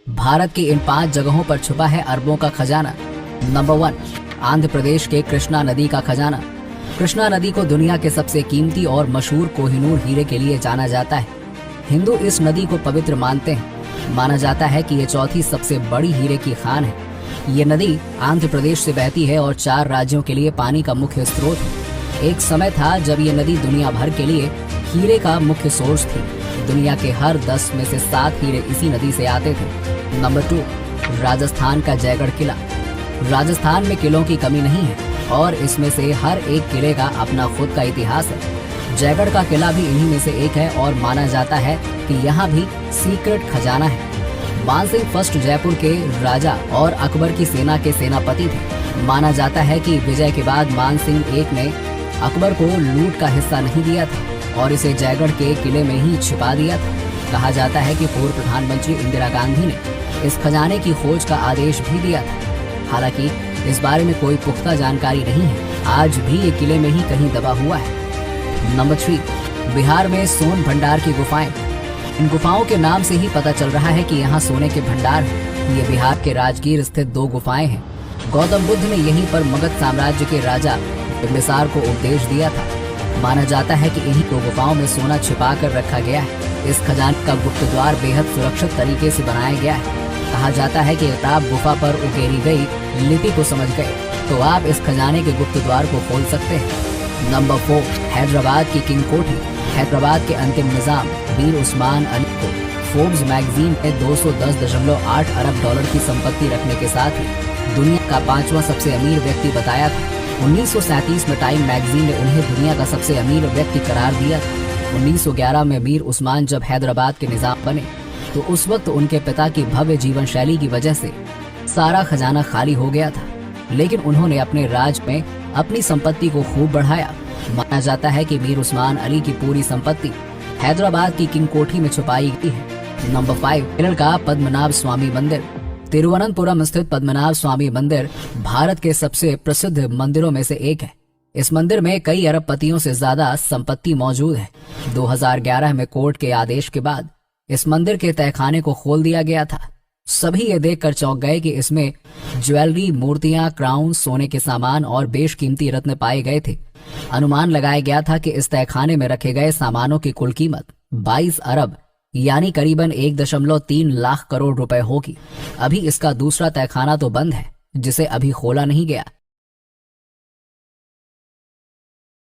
भारत की इन 5 जगहों पर छुपा है अरबों का खजाना। नंबर 1, आंध्र प्रदेश के कृष्णा नदी का खजाना। कृष्णा नदी को दुनिया के सबसे कीमती और मशहूर कोहिनूर हीरे के लिए जाना जाता है। हिंदू इस नदी को पवित्र मानते हैं। माना जाता है कि ये चौथी सबसे बड़ी हीरे की खान है। ये नदी आंध्र प्रदेश से बहती है और 4 राज्यों के लिए पानी का मुख्य स्रोत है। एक समय था जब ये नदी दुनिया भर के लिए हीरे का मुख्य सोर्स थी। दुनिया के हर 10 में से 7 हीरे इसी नदी से आते थे। नंबर 2, राजस्थान का जयगढ़ किला। राजस्थान में किलों की कमी नहीं है और इसमें से हर एक किले का अपना खुद का इतिहास है। जयगढ़ का किला भी इन्हीं में से एक है और माना जाता है कि यहाँ भी सीक्रेट खजाना है। मानसिंह फर्स्ट जयपुर के राजा और अकबर की सेना के सेनापति थे। माना जाता है कि विजय के बाद मानसिंह एक ने अकबर को लूट का हिस्सा नहीं दिया था और इसे जयगढ़ के किले में ही छिपा दिया था। कहा जाता है कि पूर्व प्रधानमंत्री इंदिरा गांधी ने इस खजाने की खोज का आदेश भी दिया था। हालांकि इस बारे में कोई पुख्ता जानकारी नहीं है। आज भी ये किले में ही कहीं दबा हुआ है। नंबर 3, बिहार में सोन भंडार की गुफाएं। इन गुफाओं के नाम से ही पता चल रहा है कि यहाँ सोने के भंडार हैं। ये बिहार के राजगीर स्थित 2 गुफाएं हैं। गौतम बुद्ध ने यहीं पर मगध साम्राज्य के राजा बिम्बिसार को उपदेश दिया था। माना जाता है कि इन्हीं 2 गुफाओं में सोना छिपा कर रखा गया है। इस खजाने का गुप्त द्वार बेहद सुरक्षित तरीके से बनाया गया है। कहा जाता है कि अगर आप गुफा पर उकेरी गई लिपि को समझ गए तो आप इस खजाने के गुप्त द्वार को खोल सकते हैं। नंबर 4, हैदराबाद की किंग कोठी। हैदराबाद के अंतिम निजाम मीर उस्मान अली को फोर्ब्स मैगजीन में 210.8 अरब डॉलर की संपत्ति रखने के साथ ही दुनिया का 5वां सबसे अमीर व्यक्ति बताया था। 1937 में टाइम मैगजीन ने उन्हें दुनिया का सबसे अमीर व्यक्ति करार दिया था। 1911 में मीर उस्मान जब हैदराबाद के निजाम बने तो उस वक्त उनके पिता की भव्य जीवन शैली की वजह से सारा खजाना खाली हो गया था, लेकिन उन्होंने अपने राज में अपनी संपत्ति को खूब बढ़ाया। माना जाता है कि मीर उस्मान अली की पूरी संपत्ति हैदराबाद की किंग कोठी में छुपाई गई है। नंबर 5, केरल का पद्मनाभ स्वामी मंदिर। तिरुवनंतपुरम स्थित पद्मनाभ स्वामी मंदिर भारत के सबसे प्रसिद्ध मंदिरों में से एक है। इस मंदिर में कई अरबपतियों से ज्यादा संपत्ति मौजूद है। 2011 में कोर्ट के आदेश के बाद इस मंदिर के तहखाने को खोल दिया गया था। सभी ये देखकर चौंक गए कि इसमें ज्वेलरी, मूर्तियां, क्राउन, सोने के सामान और बेशकीमती रत्न पाए गए थे। अनुमान लगाया गया था कि इस तहखाने में रखे गए सामानों की कुल कीमत 22 अरब यानी करीबन 1.3 लाख करोड़ रुपए होगी। अभी इसका दूसरा तहखाना तो बंद है, जिसे अभी खोला नहीं गया।